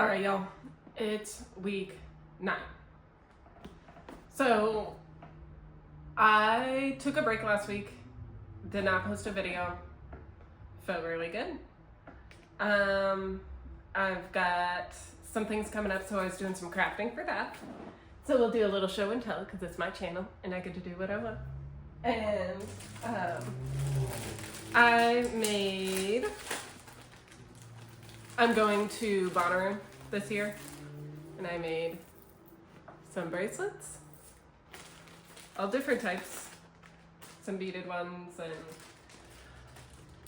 All right, y'all, it's week 9. So I took a break last week, did not post a video, felt really good. I've got some things coming up, so I was doing some crafting for that. So we'll do a little show and tell because it's my channel and I get to do what I want. And I'm going to Bonnaroo this year, and I made some bracelets, all different types, some beaded ones and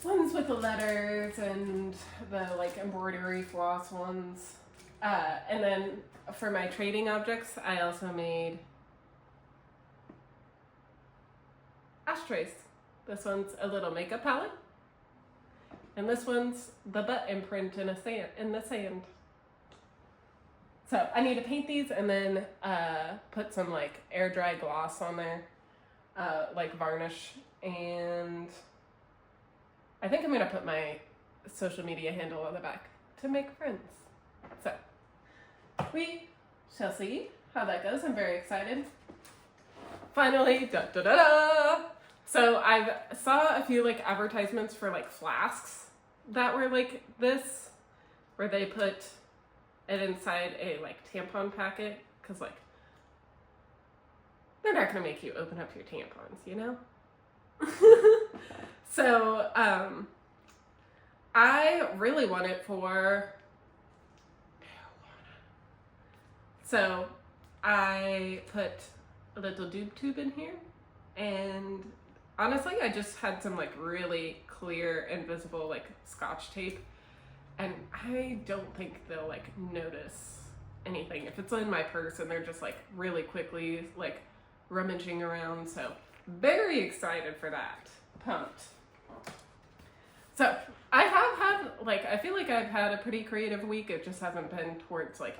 ones with the letters and the like embroidery floss ones. And then for my trading objects, I also made ashtrays. This one's a little makeup palette, and this one's the butt imprint in the sand. So I need to paint these and then put some like air dry gloss on there, like varnish, and I think I'm gonna put my social media handle on the back to make friends. So we shall see how that goes. I'm very excited. Finally, da da da da. So I saw a few like advertisements for like flasks that were like this, where they put it inside a like tampon packet, because like they're not gonna make you open up your tampons, you know? So I really want it for marijuana. So I put a little doob tube in here, and honestly I just had some like really clear invisible like scotch tape, and I don't think they'll like notice anything if it's in my purse and they're just like really quickly like rummaging around. So very excited for that. Pumped. So I have had like, I feel like I've had a pretty creative week. It just hasn't been towards like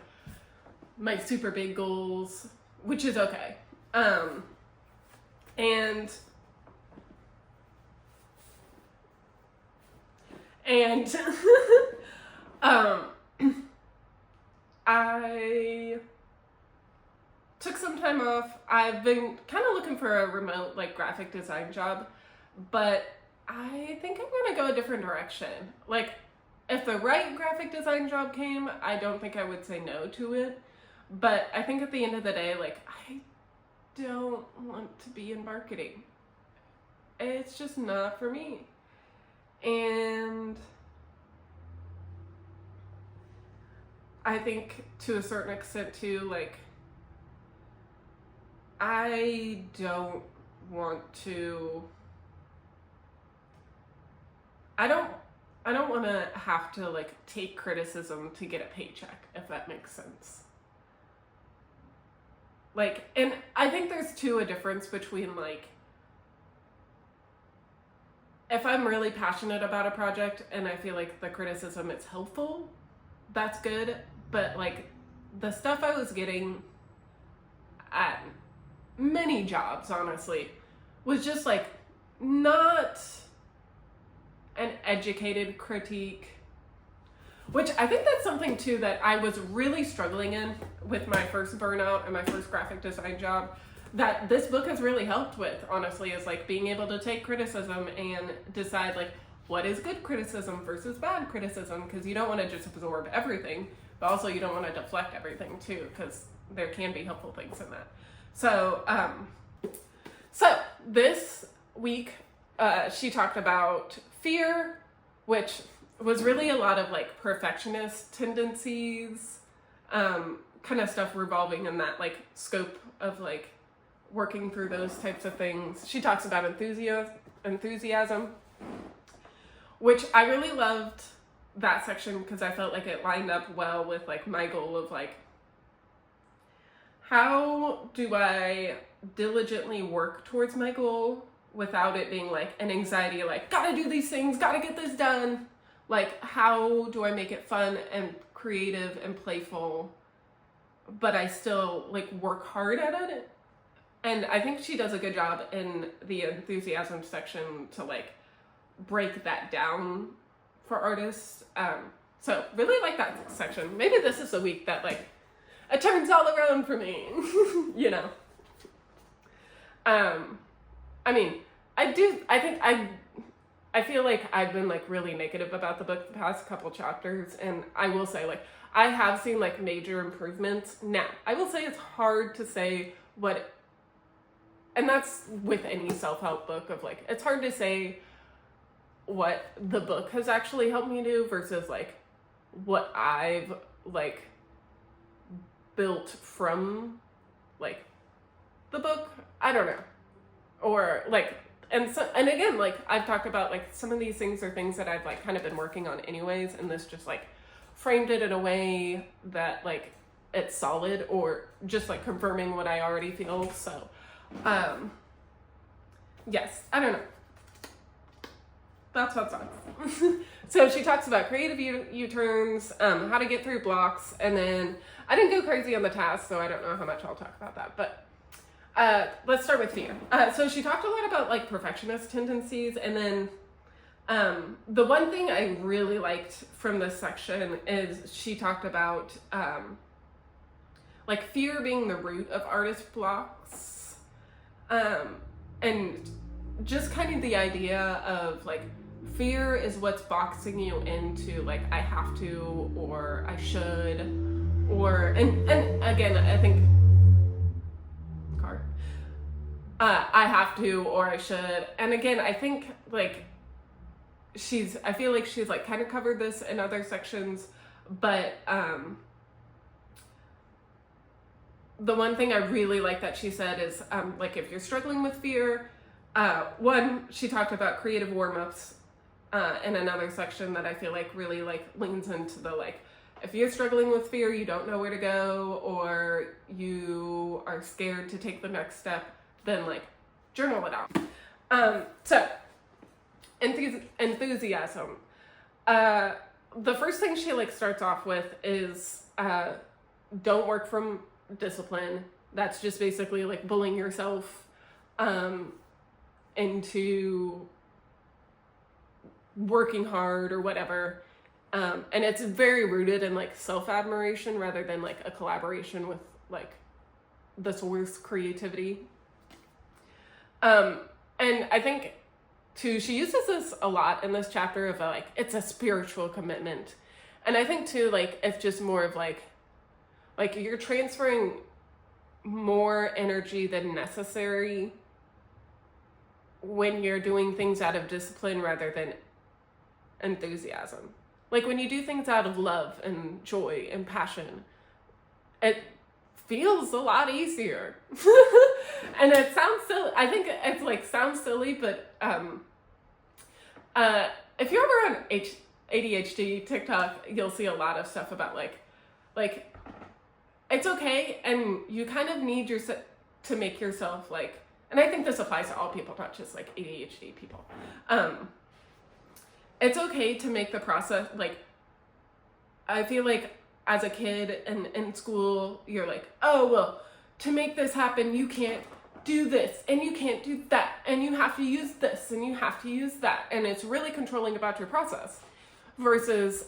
my super big goals, which is okay. And I took some time off. I've been kind of looking for a remote like graphic design job, but I think I'm gonna go a different direction. Like, if the right graphic design job came, I don't think I would say no to it. But I think at the end of the day, like, I don't want to be in marketing. It's just not for me. And I think to a certain extent too, like, I don't want to, I don't want to have to like take criticism to get a paycheck, if that makes sense. Like, and I think there's too a difference between like, if I'm really passionate about a project and I feel like the criticism is helpful, that's good. But like the stuff I was getting at many jobs, honestly, was just like not an educated critique, which I think that's something too that I was really struggling in with my first burnout and my first graphic design job, that this book has really helped with, honestly, is like being able to take criticism and decide like what is good criticism versus bad criticism, because you don't want to just absorb everything, but also you don't want to deflect everything too, because there can be helpful things in that. So this week she talked about fear, which was really a lot of like perfectionist tendencies, kind of stuff revolving in that like scope of like working through those types of things. She talks about enthusiasm, which I really loved that section because I felt like it lined up well with like my goal of like, how do I diligently work towards my goal without it being like an anxiety, like gotta do these things, gotta get this done. Like, how do I make it fun and creative and playful, but I still like work hard at it? And I think she does a good job in the enthusiasm section to like break that down for artists. So really like that section. Maybe this is the week that like it turns all around for me, you know. I mean, I feel like I've been like really negative about the book the past couple chapters, and I will say like I have seen like major improvements. Now, I will say it's hard to say what, and that's with any self-help book of like, it's hard to say what the book has actually helped me do versus like what I've like built from like the book. I don't know. Or like, and again, like I've talked about like some of these things are things that I've like kind of been working on anyways, and this just like framed it in a way that like it's solid or just like confirming what I already feel. So yes, I don't know. That's what's on. So she talks about creative U-turns, how to get through blocks, and then I didn't go crazy on the task, so I don't know how much I'll talk about that, but let's start with fear. So she talked a lot about like perfectionist tendencies, and then the one thing I really liked from this section is she talked about like fear being the root of artist blocks, and just kind of the idea of like fear is what's boxing you into like I have to or I should, or and again I think I have to or I should, and again I think like I feel like she's like kind of covered this in other sections, but the one thing I really like that she said is like if you're struggling with fear, one, she talked about creative warm-ups in another section that I feel like really like leans into the like if you're struggling with fear, you don't know where to go, or you are scared to take the next step, then like journal it out. So enthusiasm. The first thing she like starts off with is don't work from discipline. That's just basically like bullying yourself into working hard or whatever. And it's very rooted in like self-admiration rather than like a collaboration with like the source creativity. And I think too, she uses this a lot in this chapter of like, it's a spiritual commitment. And I think too, like, it's just more of like you're transferring more energy than necessary when you're doing things out of discipline rather than enthusiasm. Like when you do things out of love and joy and passion, it feels a lot easier. And it sounds silly. I think it's like sounds silly, but if you're ever on ADHD TikTok, you'll see a lot of stuff about like it's okay, and you kind of need to make yourself like, and I think this applies to all people, not just like ADHD people. It's okay to make the process like, I feel like as a kid and in school, you're like, oh, well, to make this happen, you can't do this and you can't do that and you have to use this and you have to use that. And it's really controlling about your process versus,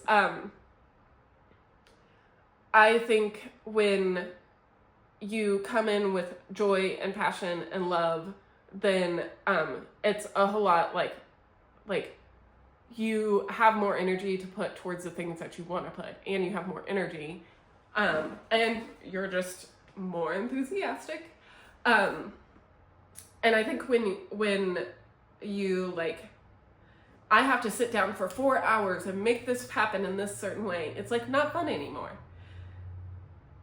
I think when you come in with joy and passion and love, then it's a whole lot like you have more energy to put towards the things that you want to put, and you have more energy, and you're just more enthusiastic. And I think when you like, I have to sit down for 4 hours and make this happen in this certain way, it's like not fun anymore.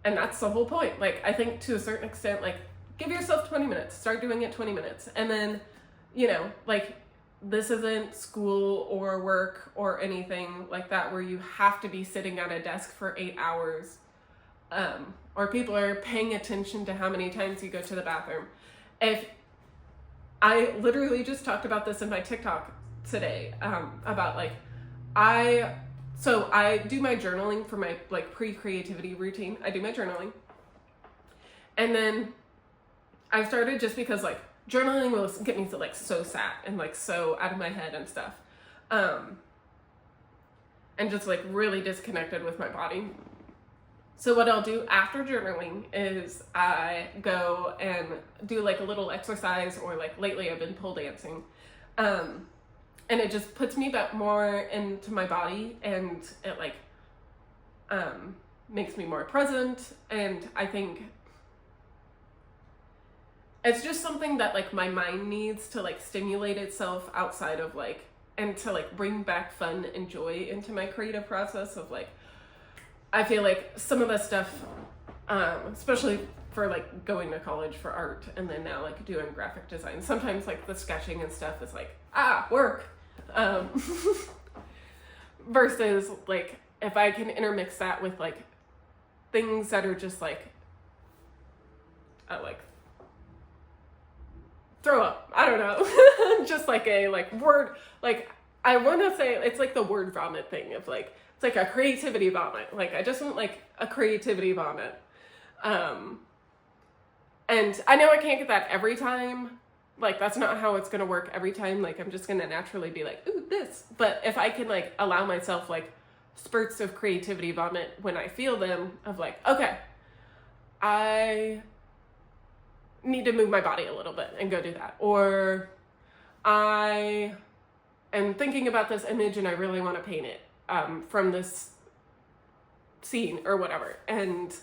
And that's the whole point. Like, I think to a certain extent, like, give yourself 20 minutes, start doing it 20 minutes. And then, you know, like, this isn't school or work or anything like that where you have to be sitting at a desk for 8 hours, or people are paying attention to how many times you go to the bathroom. If I literally just talked about this in my TikTok today, about like, I do my journaling for my like pre-creativity routine. I do my journaling. And then I started just because like journaling will get me to like so sad and like so out of my head and stuff. And and just like really disconnected with my body. So what I'll do after journaling is I go and do like a little exercise, or like lately I've been pole dancing. And it just puts me back more into my body, and it like makes me more present. And I think it's just something that like my mind needs to like stimulate itself outside of like, and to like bring back fun and joy into my creative process of like, I feel like some of the stuff, especially for like going to college for art and then now like doing graphic design, sometimes like the sketching and stuff is like, work. Versus like, if I can intermix that with like things that are just like throw up, I don't know, just like a like word, like I want to say it's like the word vomit thing of like, it's like a creativity vomit. Like I just want like a creativity vomit. And I know I can't get that every time. Like that's not how it's going to work every time. Like I'm just going to naturally be like, ooh, this. But if I can like allow myself like spurts of creativity vomit when I feel them, of like, okay, I need to move my body a little bit and go do that. Or I am thinking about this image and I really want to paint it from this scene or whatever, and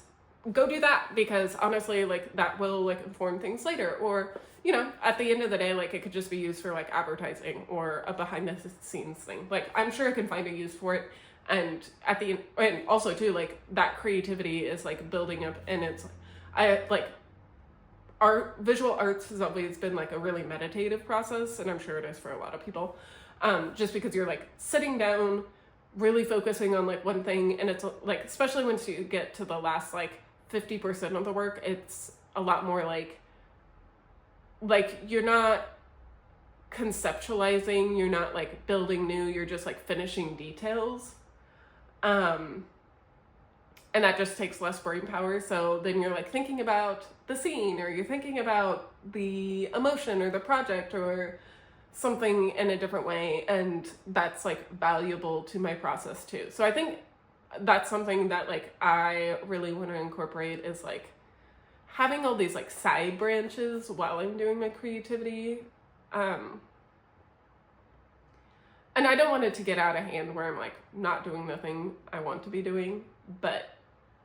go do that, because honestly like that will like inform things later. Or you know, at the end of the day, like it could just be used for like advertising or a behind the scenes thing. Like I'm sure I can find a use for it. And at the end, and also too, like that creativity is like building up, and it's, I like visual arts has always been like a really meditative process, and I'm sure it is for a lot of people. Just because you're like sitting down, really focusing on like one thing, and it's like, especially once you get to the last like 50% of the work, it's a lot more like you're not conceptualizing, you're not like building new, you're just like finishing details. And that just takes less brain power. So then you're like thinking about the scene, or you're thinking about the emotion or the project or something in a different way. And that's like valuable to my process too. So I think that's something that like I really want to incorporate, is like having all these like side branches while I'm doing my creativity. And I don't want it to get out of hand where I'm like not doing the thing I want to be doing, but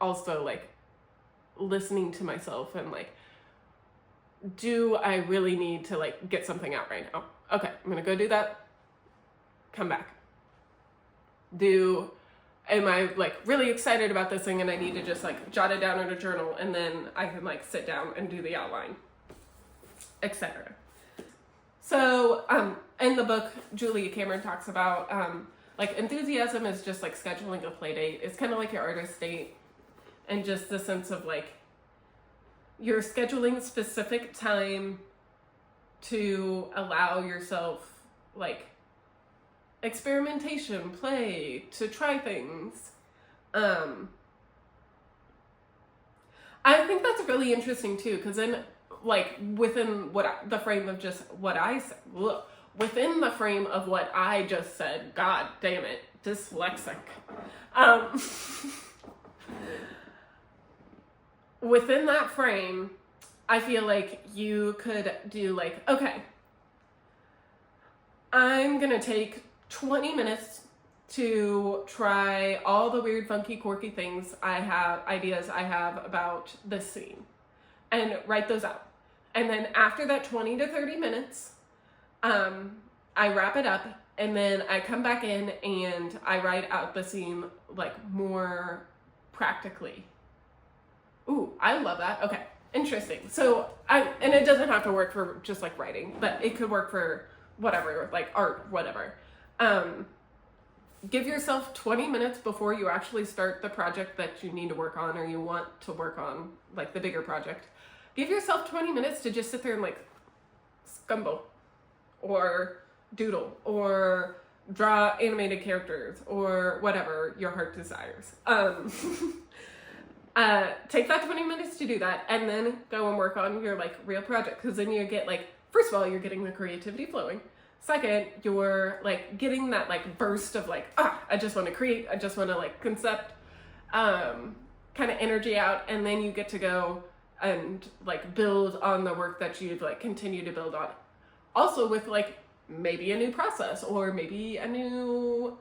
also like listening to myself and like, do I really need to like get something out right now? Okay, I'm gonna go do that, come back. Am I like really excited about this thing and I need to just like jot it down in a journal, and then I can like sit down and do the outline, etc. So in the book, Julia Cameron talks about like enthusiasm is just like scheduling a play date. It's kind of like your artist date, and just the sense of like you're scheduling specific time to allow yourself like experimentation, play, to try things. I think that's really interesting too, because then like within the frame of just what I said, within the frame of what I just said, god damn it, dyslexic. Within that frame, I feel like you could do like, okay, I'm gonna take 20 minutes to try all the weird, funky, quirky things ideas I have about this scene, and write those out. And then after that 20 to 30 minutes, I wrap it up, and then I come back in and I write out the scene like more practically. Ooh, I love that. Okay, interesting. So and it doesn't have to work for just like writing, but it could work for whatever, like art, whatever. Give yourself 20 minutes before you actually start the project that you need to work on, or you want to work on, like the bigger project. Give yourself 20 minutes to just sit there and like scumble or doodle or draw animated characters or whatever your heart desires. Take that 20 minutes to do that, and then go and work on your like real project, because then you get like, first of all, you're getting the creativity flowing. second, you're like getting that like burst of like, I just want to create, I just want to like concept kind of energy out, and then you get to go and like build on the work that you've like continue to build on. Also with like maybe a new process or maybe a new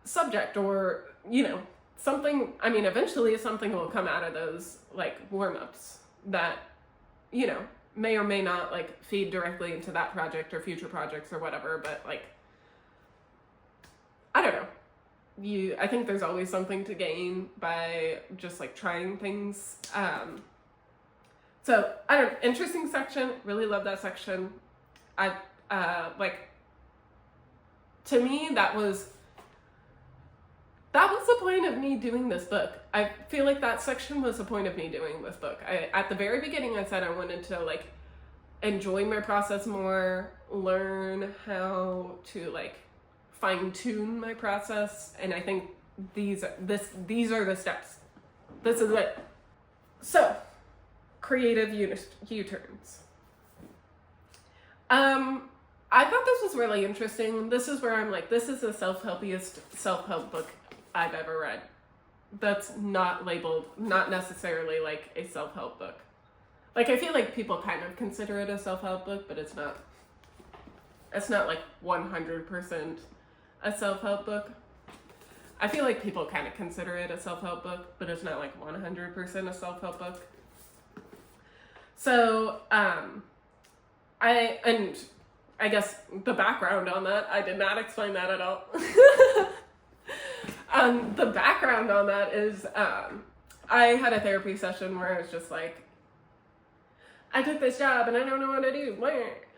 subject or, you know, something. I mean, eventually something will come out of those like warm-ups that, you know, may or may not like feed directly into that project or future projects or whatever, but like, I don't know. I think there's always something to gain by just like trying things. So I don't know, interesting section. Really love that section. I like, to me, that was the point of me doing this book. I feel like that section was the point of me doing this book. At the very beginning, I said I wanted to like enjoy my process more, learn how to like fine tune my process, and I think these are the steps. This is it. So, creative U-turns. I thought this was really interesting. This is where I'm like, this is the self-helpiest self-help book I've ever read. That's not labeled, not necessarily like a self-help book. Like, I feel like people kind of consider it a self-help book, but it's not like 100% a self-help book. I feel like people kind of consider it a self-help book, but it's not like 100% a self-help book. So, I guess the background on that, I did not explain that at all. The background on that is, I had a therapy session where I was just like, I took this job and I don't know what to do.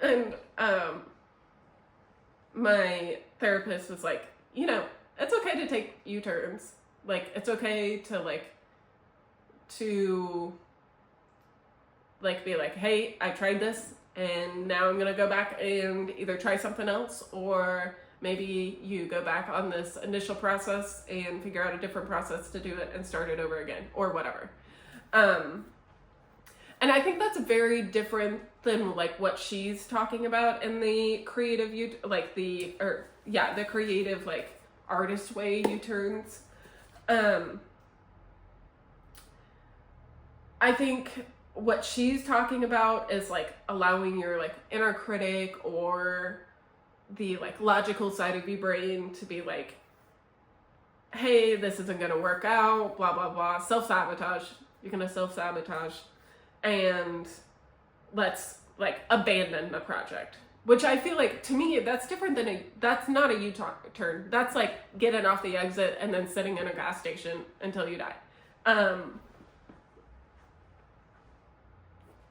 And, my therapist was like, you know, it's okay to take U-turns. Like, it's okay to be like, hey, I tried this and now I'm gonna go back and either try something else, or maybe you go back on this initial process and figure out a different process to do it and start it over again, or whatever. And I think that's very different than like what she's talking about in the creative the creative like artist way U-turns. I think what she's talking about is like allowing your like inner critic or the like logical side of your brain to be like, hey, this isn't gonna work out, blah blah blah, self-sabotage. You're gonna self-sabotage, and let's like abandon the project. Which I feel like, to me, that's different than that's not a U-turn. That's like getting off the exit and then sitting in a gas station until you die.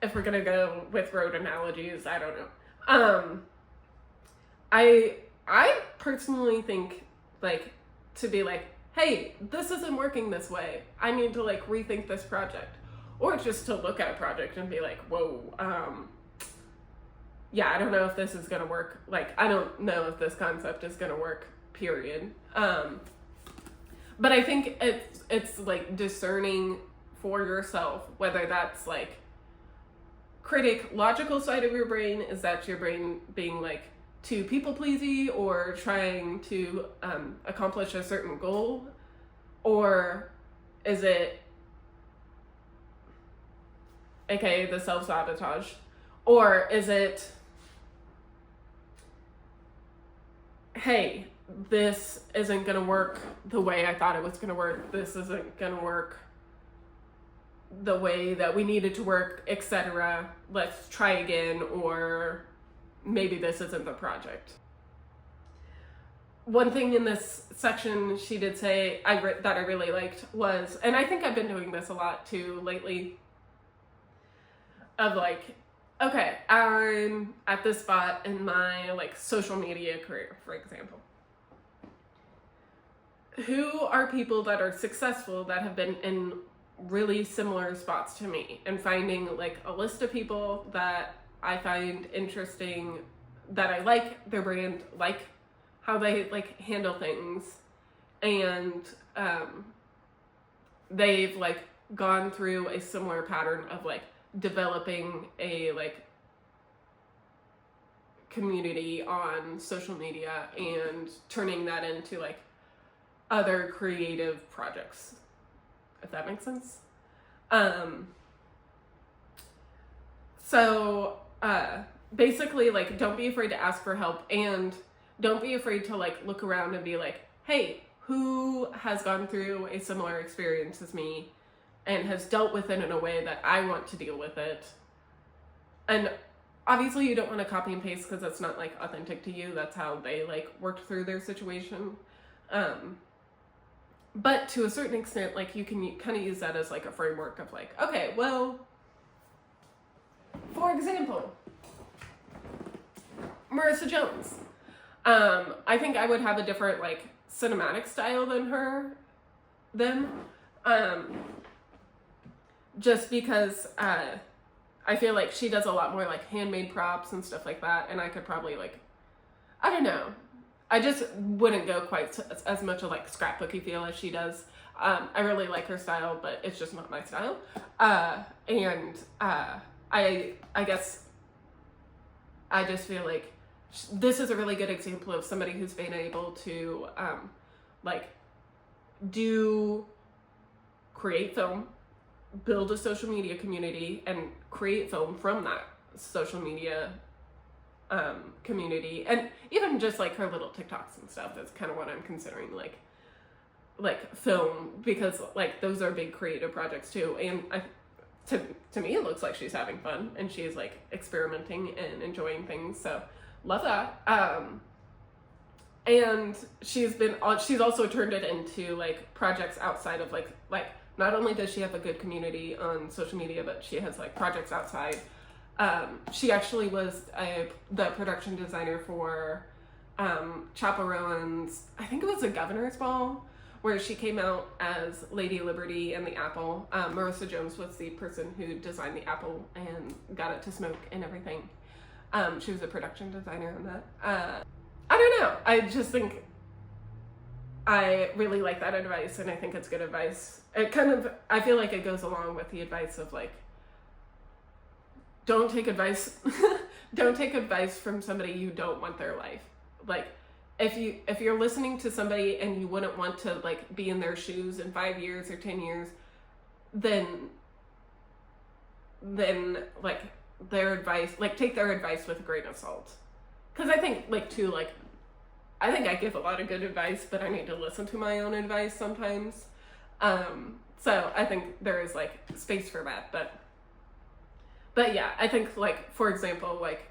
If we're gonna go with road analogies, I don't know. I personally think like to be like, hey, this isn't working this way. I need to like rethink this project, or just to look at a project and be like, whoa, yeah, I don't know if this is gonna work. Like, I don't know if this concept is gonna work, period. But I think it's like discerning for yourself whether that's like critic, logical side of your brain, is that your brain being like too people-pleasy or trying to accomplish a certain goal, or is it aka the self-sabotage, or is it, hey, this isn't gonna work the way I thought it was gonna work, this isn't gonna work the way that we need it to work, etc. Let's try again, or maybe this isn't the project. One thing in this section she did say that I really liked was, and I think I've been doing this a lot too lately, of like, okay, I'm at this spot in my like social media career, for example. Who are people that are successful that have been in really similar spots to me, and finding like a list of people that I find interesting, that I like their brand, like how they like handle things, and they've like gone through a similar pattern of like developing a like community on social media and turning that into like other creative projects, if that makes sense. So basically, like, don't be afraid to ask for help, and don't be afraid to like look around and be like, hey, who has gone through a similar experience as me and has dealt with it in a way that I want to deal with it. And obviously you don't want to copy and paste because that's not like authentic to you. That's how they like worked through their situation. But to a certain extent, like, you can kind of use that as like a framework of like, okay, well, for example, Marissa Jones. I think I would have a different like cinematic style than them. Just because I feel like she does a lot more like handmade props and stuff like that, and I could probably like, I don't know, I just wouldn't go quite as much of like scrapbooky feel as she does. I really like her style, but it's just not my style. And I guess I just feel like this is a really good example of somebody who's been able to like create film, build a social media community, and create film from that social media community. And even just like her little TikToks and stuff is kind of what I'm considering like film, because like those are big creative projects too. And to me it looks like she's having fun and she's like experimenting and enjoying things, so love that. And she's also turned it into like projects outside of like not only does she have a good community on social media, but she has like projects outside. She actually was the production designer for Chappell Rowan's, I think it was a Governor's Ball, where she came out as Lady Liberty and the apple. Marissa Jones was the person who designed the apple and got it to smoke and everything. She was a production designer on that. I don't know. I just think I really like that advice, and I think it's good advice. I feel like it goes along with the advice of like, don't take advice from somebody you don't want their life. Like, if you're listening to somebody and you wouldn't want to like be in their shoes in 5 years or 10 years, then like their advice, like take their advice with a grain of salt. Because I think I think I give a lot of good advice, but I need to listen to my own advice sometimes. So I think there is like space for that, but yeah, I think like, for example, like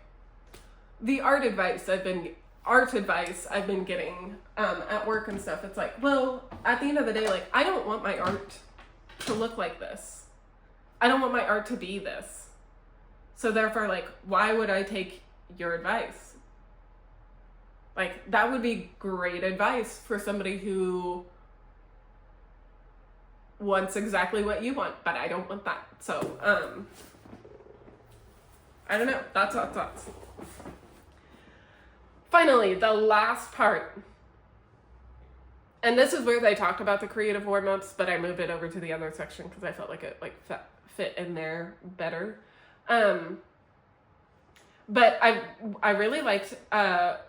the art advice I've been getting at work and stuff. It's like, well, at the end of the day, like, I don't want my art to look like this. I don't want my art to be this. So therefore, like, why would I take your advice? Like, that would be great advice for somebody who wants exactly what you want, but I don't want that. So, I don't know. That's thoughts. Finally, the last part. And this is where they talked about the creative warm-ups, but I moved it over to the other section because I felt like it like fit in there better. But I really liked,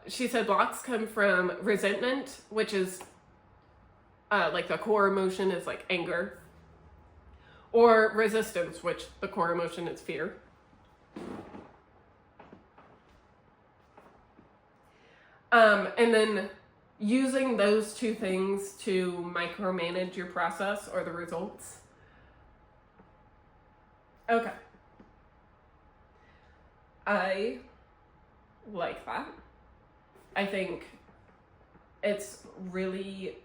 she said blocks come from resentment, which is like the core emotion is like anger, or resistance, which the core emotion is fear. And then using those two things to micromanage your process or the results. Okay. I like that. I think it's really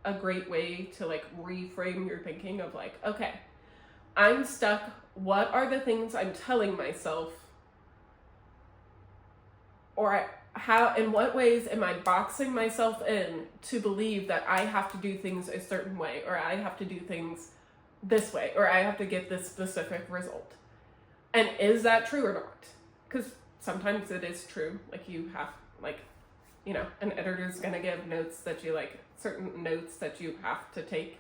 a great way to like reframe your thinking of like, okay, I'm stuck. What are the things I'm telling myself? Or in what ways am I boxing myself in to believe that I have to do things a certain way, or I have to do things this way, or I have to get this specific result? And is that true or not? Because sometimes it is true. Like, you have, like, you know, an editor's gonna give notes that you like, certain notes that you have to take.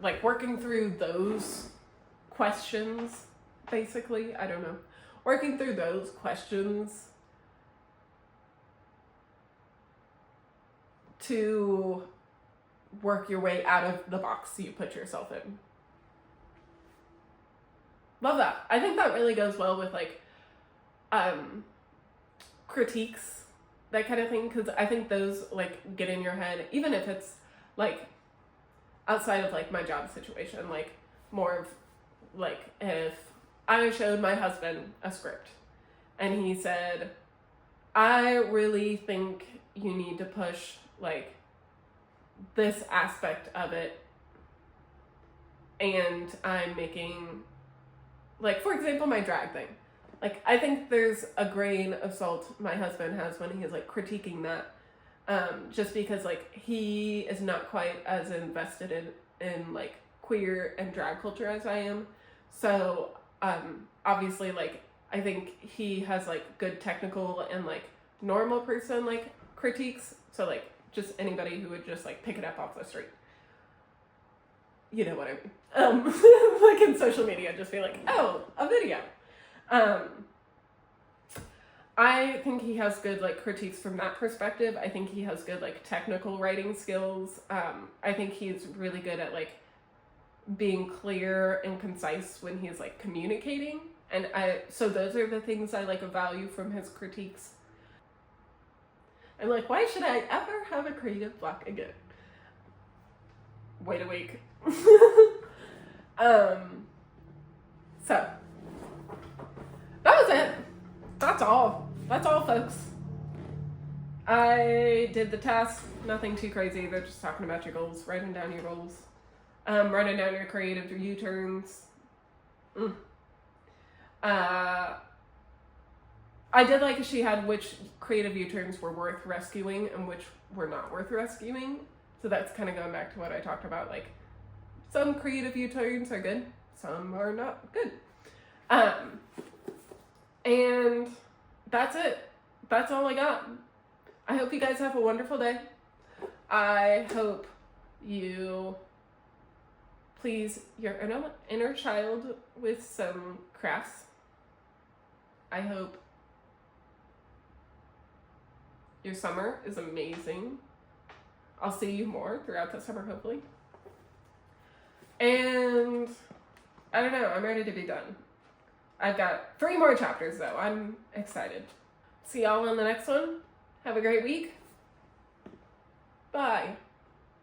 Like working through those questions basically. I don't know. Working through those questions to work your way out of the box you put yourself in. Love that. I think that really goes well with like critiques, that kind of thing, because I think those like get in your head, even if it's like outside of like my job situation, like more of like if I showed my husband a script and he said, I really think you need to push like this aspect of it, and I'm making, like, for example, my drag thing. Like, I think there's a grain of salt my husband has when he's like critiquing that, just because like he is not quite as invested in like queer and drag culture as I am. So obviously, like, I think he has like good technical and like normal person like critiques. So like just anybody who would just like pick it up off the street. You know what I mean? Like in social media, just be like, oh, a video. I think he has good like critiques from that perspective. I think he has good like technical writing skills. I think he's really good at like being clear and concise when he's like communicating. And so those are the things I like value from his critiques. I'm like, why should I ever have a creative block again? Wait a week. So that was it. That's all, folks. I did the task, nothing too crazy. They're just talking about your goals, writing down your goals, writing down your creative U-turns. I did like she had which creative U-turns were worth rescuing and which were not worth rescuing. So that's kind of going back to what I talked about. Like, some creative U-turns are good, some are not good. And that's it. That's all I got. I hope you guys have a wonderful day. I hope you please your inner child with some crafts. I hope your summer is amazing. I'll see you more throughout the summer, hopefully. And I don't know, I'm ready to be done. I've got 3 more chapters though. I'm excited. See y'all on the next one. Have a great week. Bye.